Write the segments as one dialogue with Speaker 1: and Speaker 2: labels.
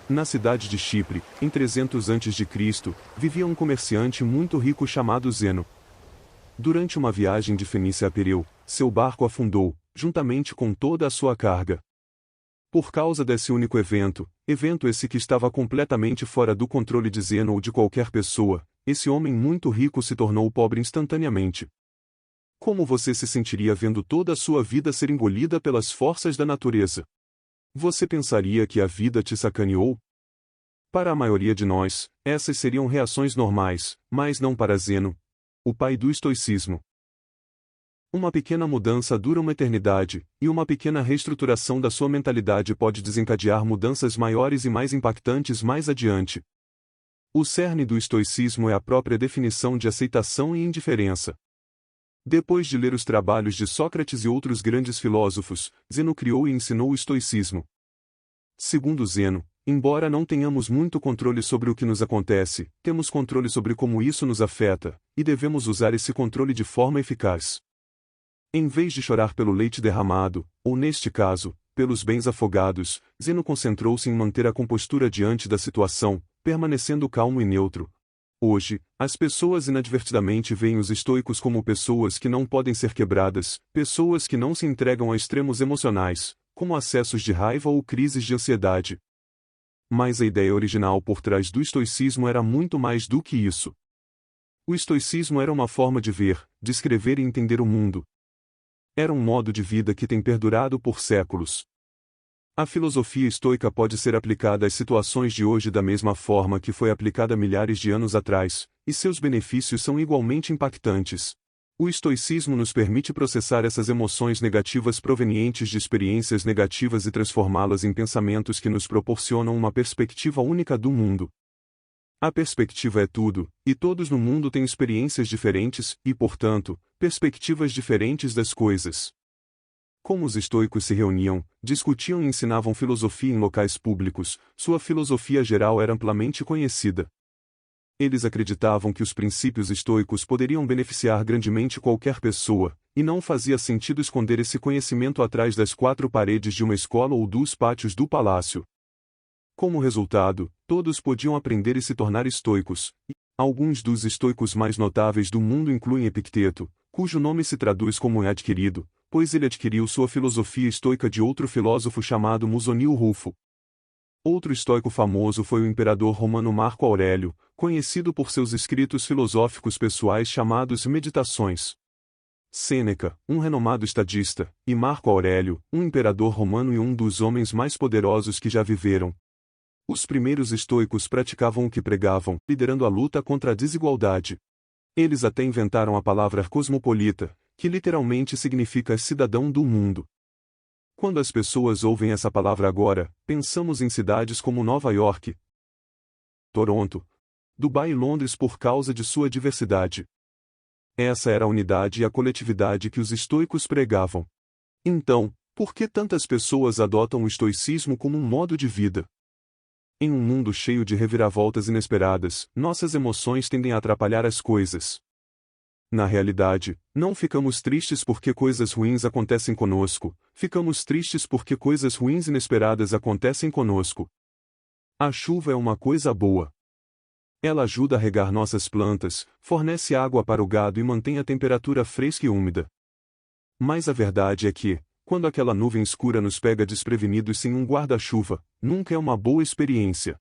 Speaker 1: Na cidade de Chipre, em 300 a.C., vivia um comerciante muito rico chamado Zeno. Durante uma viagem de Fenícia a Pireu, seu barco afundou, juntamente com toda a sua carga. Por causa desse único evento esse que estava completamente fora do controle de Zeno ou de qualquer pessoa, esse homem muito rico se tornou pobre instantaneamente. Como você se sentiria vendo toda a sua vida ser engolida pelas forças da natureza? Você pensaria que a vida te sacaneou? Para a maioria de nós, essas seriam reações normais, mas não para Zeno, o pai do estoicismo. Uma pequena mudança dura uma eternidade, e uma pequena reestruturação da sua mentalidade pode desencadear mudanças maiores e mais impactantes mais adiante. O cerne do estoicismo é a própria definição de aceitação e indiferença. Depois de ler os trabalhos de Sócrates e outros grandes filósofos, Zeno criou e ensinou o estoicismo. Segundo Zeno, embora não tenhamos muito controle sobre o que nos acontece, temos controle sobre como isso nos afeta, e devemos usar esse controle de forma eficaz. Em vez de chorar pelo leite derramado, ou neste caso, pelos bens afogados, Zeno concentrou-se em manter a compostura diante da situação, permanecendo calmo e neutro. Hoje, as pessoas inadvertidamente veem os estoicos como pessoas que não podem ser quebradas, pessoas que não se entregam a extremos emocionais, como acessos de raiva ou crises de ansiedade. Mas a ideia original por trás do estoicismo era muito mais do que isso. O estoicismo era uma forma de ver, descrever e entender o mundo. Era um modo de vida que tem perdurado por séculos. A filosofia estoica pode ser aplicada às situações de hoje da mesma forma que foi aplicada milhares de anos atrás, e seus benefícios são igualmente impactantes. O estoicismo nos permite processar essas emoções negativas provenientes de experiências negativas e transformá-las em pensamentos que nos proporcionam uma perspectiva única do mundo. A perspectiva é tudo, e todos no mundo têm experiências diferentes e, portanto, perspectivas diferentes das coisas. Como os estoicos se reuniam, discutiam e ensinavam filosofia em locais públicos, sua filosofia geral era amplamente conhecida. Eles acreditavam que os princípios estoicos poderiam beneficiar grandemente qualquer pessoa, e não fazia sentido esconder esse conhecimento atrás das quatro paredes de uma escola ou dos pátios do palácio. Como resultado, todos podiam aprender e se tornar estoicos, e alguns dos estoicos mais notáveis do mundo incluem Epicteto, cujo nome se traduz como é adquirido, pois ele adquiriu sua filosofia estoica de outro filósofo chamado Musonio Rufo. Outro estoico famoso foi o imperador romano Marco Aurélio, conhecido por seus escritos filosóficos pessoais chamados Meditações. Sêneca, um renomado estadista, e Marco Aurélio, um imperador romano e um dos homens mais poderosos que já viveram. Os primeiros estoicos praticavam o que pregavam, liderando a luta contra a desigualdade. Eles até inventaram a palavra cosmopolita, que literalmente significa cidadão do mundo. Quando as pessoas ouvem essa palavra agora, pensamos em cidades como Nova York, Toronto, Dubai e Londres por causa de sua diversidade. Essa era a unidade e a coletividade que os estoicos pregavam. Então, por que tantas pessoas adotam o estoicismo como um modo de vida? Em um mundo cheio de reviravoltas inesperadas, nossas emoções tendem a atrapalhar as coisas. Na realidade, não ficamos tristes porque coisas ruins acontecem conosco, ficamos tristes porque coisas ruins inesperadas acontecem conosco. A chuva é uma coisa boa. Ela ajuda a regar nossas plantas, fornece água para o gado e mantém a temperatura fresca e úmida. Mas a verdade é que, quando aquela nuvem escura nos pega desprevenidos sem um guarda-chuva, nunca é uma boa experiência.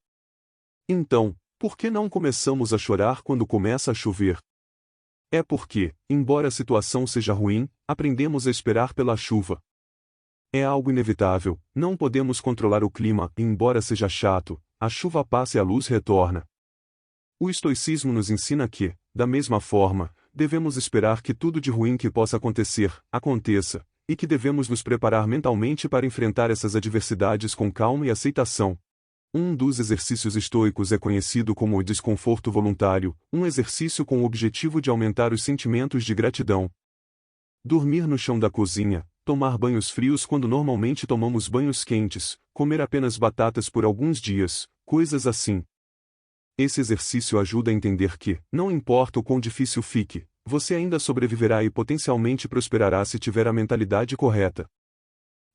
Speaker 1: Então, por que não começamos a chorar quando começa a chover? É porque, embora a situação seja ruim, aprendemos a esperar pela chuva. É algo inevitável, não podemos controlar o clima, e embora seja chato, a chuva passa e a luz retorna. O estoicismo nos ensina que, da mesma forma, devemos esperar que tudo de ruim que possa acontecer, aconteça, e que devemos nos preparar mentalmente para enfrentar essas adversidades com calma e aceitação. Um dos exercícios estoicos é conhecido como o desconforto voluntário, um exercício com o objetivo de aumentar os sentimentos de gratidão. Dormir no chão da cozinha, tomar banhos frios quando normalmente tomamos banhos quentes, comer apenas batatas por alguns dias, coisas assim. Esse exercício ajuda a entender que, não importa o quão difícil fique, você ainda sobreviverá e potencialmente prosperará se tiver a mentalidade correta.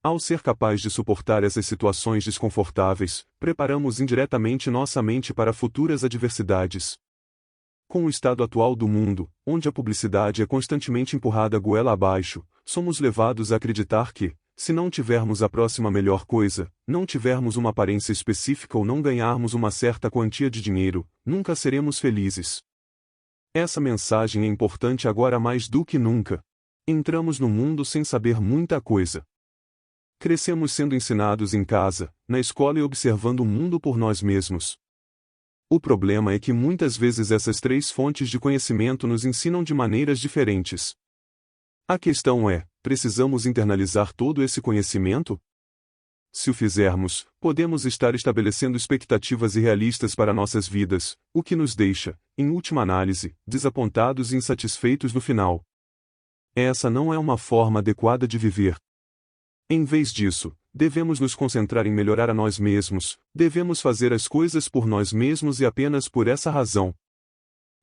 Speaker 1: Ao ser capaz de suportar essas situações desconfortáveis, preparamos indiretamente nossa mente para futuras adversidades. Com o estado atual do mundo, onde a publicidade é constantemente empurrada goela abaixo, somos levados a acreditar que, se não tivermos a próxima melhor coisa, não tivermos uma aparência específica ou não ganharmos uma certa quantia de dinheiro, nunca seremos felizes. Essa mensagem é importante agora mais do que nunca. Entramos no mundo sem saber muita coisa. Crescemos sendo ensinados em casa, na escola e observando o mundo por nós mesmos. O problema é que muitas vezes essas três fontes de conhecimento nos ensinam de maneiras diferentes. A questão é, precisamos internalizar todo esse conhecimento? Se o fizermos, podemos estar estabelecendo expectativas irrealistas para nossas vidas, o que nos deixa, em última análise, desapontados e insatisfeitos no final. Essa não é uma forma adequada de viver. Em vez disso, devemos nos concentrar em melhorar a nós mesmos, devemos fazer as coisas por nós mesmos e apenas por essa razão.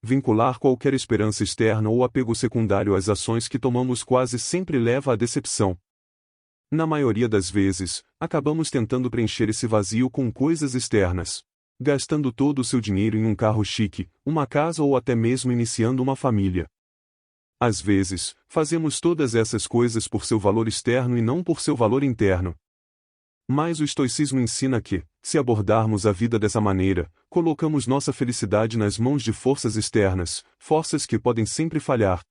Speaker 1: Vincular qualquer esperança externa ou apego secundário às ações que tomamos quase sempre leva à decepção. Na maioria das vezes, acabamos tentando preencher esse vazio com coisas externas. Gastando todo o seu dinheiro em um carro chique, uma casa ou até mesmo iniciando uma família. Às vezes, fazemos todas essas coisas por seu valor externo e não por seu valor interno. Mas o estoicismo ensina que, se abordarmos a vida dessa maneira, colocamos nossa felicidade nas mãos de forças externas, forças que podem sempre falhar.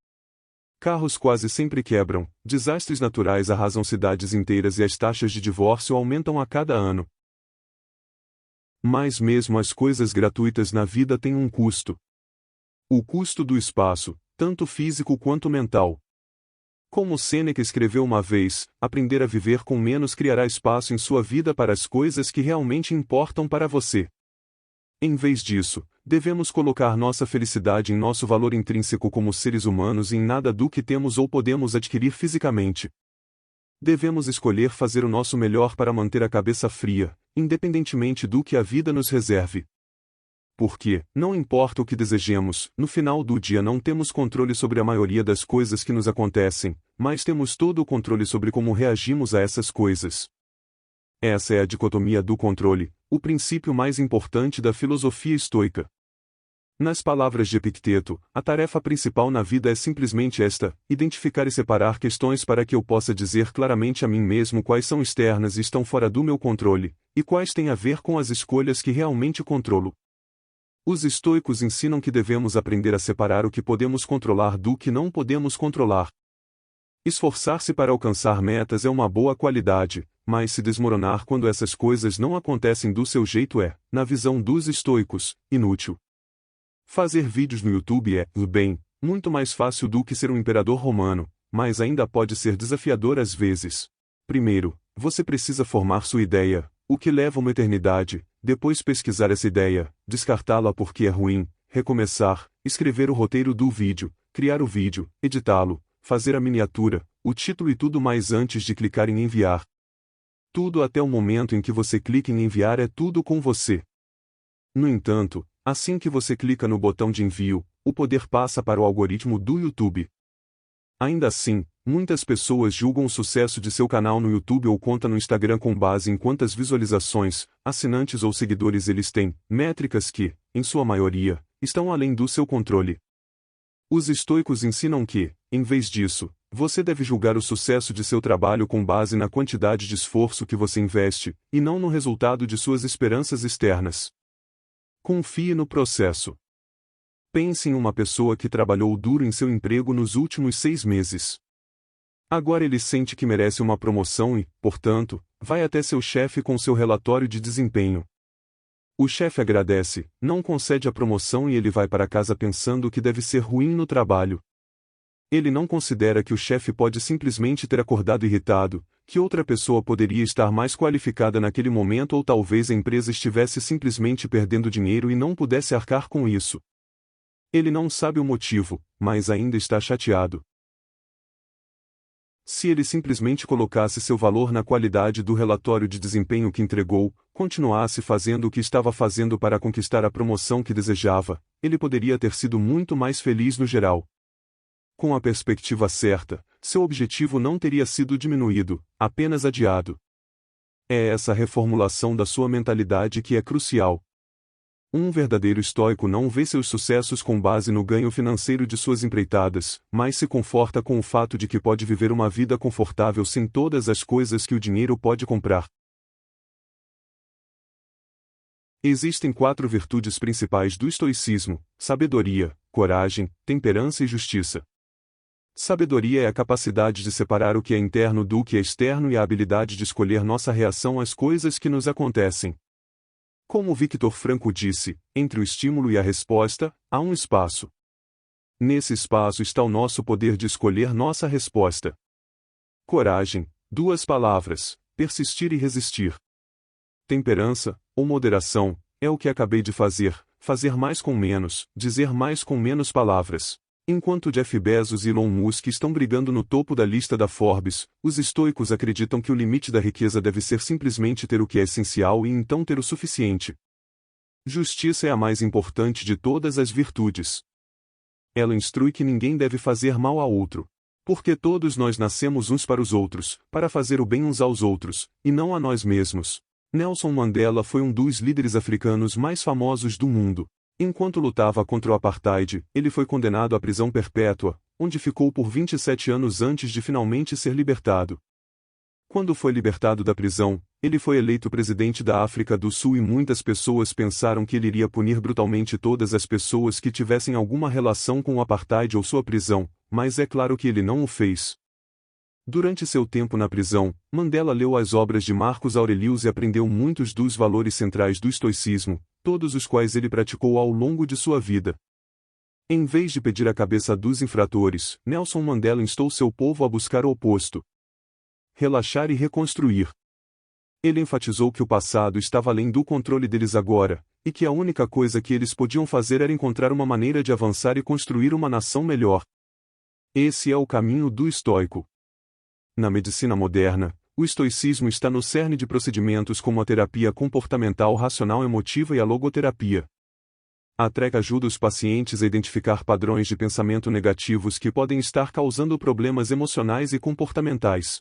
Speaker 1: Carros quase sempre quebram, desastres naturais arrasam cidades inteiras e as taxas de divórcio aumentam a cada ano. Mas mesmo as coisas gratuitas na vida têm um custo. O custo do espaço, tanto físico quanto mental. Como Sêneca escreveu uma vez, aprender a viver com menos criará espaço em sua vida para as coisas que realmente importam para você. Em vez disso, devemos colocar nossa felicidade em nosso valor intrínseco como seres humanos e em nada do que temos ou podemos adquirir fisicamente. Devemos escolher fazer o nosso melhor para manter a cabeça fria, independentemente do que a vida nos reserve. Porque, não importa o que desejemos, no final do dia não temos controle sobre a maioria das coisas que nos acontecem, mas temos todo o controle sobre como reagimos a essas coisas. Essa é a dicotomia do controle, o princípio mais importante da filosofia estoica. Nas palavras de Epicteto, a tarefa principal na vida é simplesmente esta: identificar e separar questões para que eu possa dizer claramente a mim mesmo quais são externas e estão fora do meu controle, e quais têm a ver com as escolhas que realmente controlo. Os estoicos ensinam que devemos aprender a separar o que podemos controlar do que não podemos controlar. Esforçar-se para alcançar metas é uma boa qualidade, mas se desmoronar quando essas coisas não acontecem do seu jeito é, na visão dos estoicos, inútil. Fazer vídeos no YouTube é, bem, muito mais fácil do que ser um imperador romano, mas ainda pode ser desafiador às vezes. Primeiro, você precisa formar sua ideia, o que leva uma eternidade, depois pesquisar essa ideia, descartá-la porque é ruim, recomeçar, escrever o roteiro do vídeo, criar o vídeo, editá-lo, fazer a miniatura, o título e tudo mais antes de clicar em enviar. Tudo até o momento em que você clica em enviar é tudo com você. No entanto, assim que você clica no botão de envio, o poder passa para o algoritmo do YouTube. Ainda assim, muitas pessoas julgam o sucesso de seu canal no YouTube ou conta no Instagram com base em quantas visualizações, assinantes ou seguidores eles têm, métricas que, em sua maioria, estão além do seu controle. Os estoicos ensinam que, em vez disso, você deve julgar o sucesso de seu trabalho com base na quantidade de esforço que você investe, e não no resultado de suas esperanças externas. Confie no processo. Pense em uma pessoa que trabalhou duro em seu emprego nos últimos 6 meses. Agora ele sente que merece uma promoção e, portanto, vai até seu chefe com seu relatório de desempenho. O chefe agradece, não concede a promoção e ele vai para casa pensando que deve ser ruim no trabalho. Ele não considera que o chefe pode simplesmente ter acordado irritado, que outra pessoa poderia estar mais qualificada naquele momento ou talvez a empresa estivesse simplesmente perdendo dinheiro e não pudesse arcar com isso. Ele não sabe o motivo, mas ainda está chateado. Se ele simplesmente colocasse seu valor na qualidade do relatório de desempenho que entregou, continuasse fazendo o que estava fazendo para conquistar a promoção que desejava, ele poderia ter sido muito mais feliz no geral. Com a perspectiva certa, seu objetivo não teria sido diminuído, apenas adiado. É essa reformulação da sua mentalidade que é crucial. Um verdadeiro estoico não vê seus sucessos com base no ganho financeiro de suas empreitadas, mas se conforta com o fato de que pode viver uma vida confortável sem todas as coisas que o dinheiro pode comprar. Existem 4 virtudes principais do estoicismo: sabedoria, coragem, temperança e justiça. Sabedoria é a capacidade de separar o que é interno do que é externo e a habilidade de escolher nossa reação às coisas que nos acontecem. Como Victor Frankl disse, entre o estímulo e a resposta, há um espaço. Nesse espaço está o nosso poder de escolher nossa resposta. Coragem, 2 palavras: persistir e resistir. Temperança, ou moderação, é o que acabei de fazer mais com menos, dizer mais com menos palavras. Enquanto Jeff Bezos e Elon Musk estão brigando no topo da lista da Forbes, os estoicos acreditam que o limite da riqueza deve ser simplesmente ter o que é essencial e então ter o suficiente. Justiça é a mais importante de todas as virtudes. Ela instrui que ninguém deve fazer mal a outro. Porque todos nós nascemos uns para os outros, para fazer o bem uns aos outros, e não a nós mesmos. Nelson Mandela foi um dos líderes africanos mais famosos do mundo. Enquanto lutava contra o apartheid, ele foi condenado à prisão perpétua, onde ficou por 27 anos antes de finalmente ser libertado. Quando foi libertado da prisão, ele foi eleito presidente da África do Sul e muitas pessoas pensaram que ele iria punir brutalmente todas as pessoas que tivessem alguma relação com o apartheid ou sua prisão, mas é claro que ele não o fez. Durante seu tempo na prisão, Mandela leu as obras de Marcus Aurelius e aprendeu muitos dos valores centrais do estoicismo, todos os quais ele praticou ao longo de sua vida. Em vez de pedir a cabeça dos infratores, Nelson Mandela instou seu povo a buscar o oposto: relaxar e reconstruir. Ele enfatizou que o passado estava além do controle deles agora, e que a única coisa que eles podiam fazer era encontrar uma maneira de avançar e construir uma nação melhor. Esse é o caminho do estoico. Na medicina moderna, o estoicismo está no cerne de procedimentos como a terapia comportamental racional emotiva e a logoterapia. A TREC ajuda os pacientes a identificar padrões de pensamento negativos que podem estar causando problemas emocionais e comportamentais.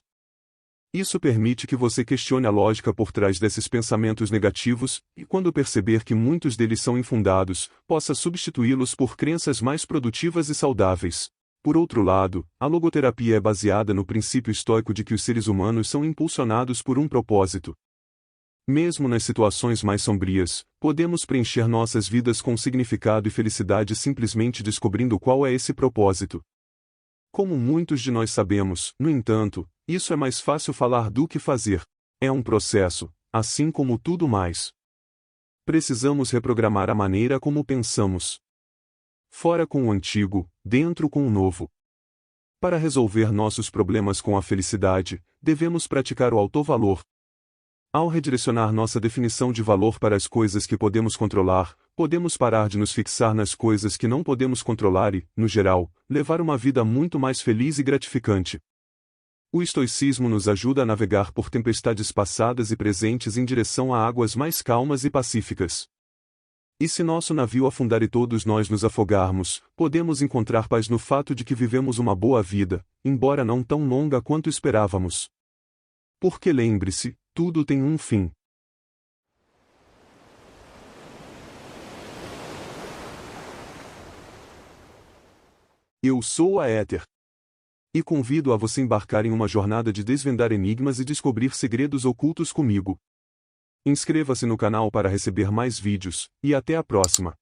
Speaker 1: Isso permite que você questione a lógica por trás desses pensamentos negativos, e quando perceber que muitos deles são infundados, possa substituí-los por crenças mais produtivas e saudáveis. Por outro lado, a logoterapia é baseada no princípio estoico de que os seres humanos são impulsionados por um propósito. Mesmo nas situações mais sombrias, podemos preencher nossas vidas com significado e felicidade simplesmente descobrindo qual é esse propósito. Como muitos de nós sabemos, no entanto, isso é mais fácil falar do que fazer. É um processo, assim como tudo mais. Precisamos reprogramar a maneira como pensamos. Fora com o antigo, dentro com o novo. Para resolver nossos problemas com a felicidade, devemos praticar o autovalor. Ao redirecionar nossa definição de valor para as coisas que podemos controlar, podemos parar de nos fixar nas coisas que não podemos controlar e, no geral, levar uma vida muito mais feliz e gratificante. O estoicismo nos ajuda a navegar por tempestades passadas e presentes em direção a águas mais calmas e pacíficas. E se nosso navio afundar e todos nós nos afogarmos, podemos encontrar paz no fato de que vivemos uma boa vida, embora não tão longa quanto esperávamos. Porque lembre-se, tudo tem um fim. Eu sou a Éter. E convido a você embarcar em uma jornada de desvendar enigmas e descobrir segredos ocultos comigo. Inscreva-se no canal para receber mais vídeos, e até a próxima!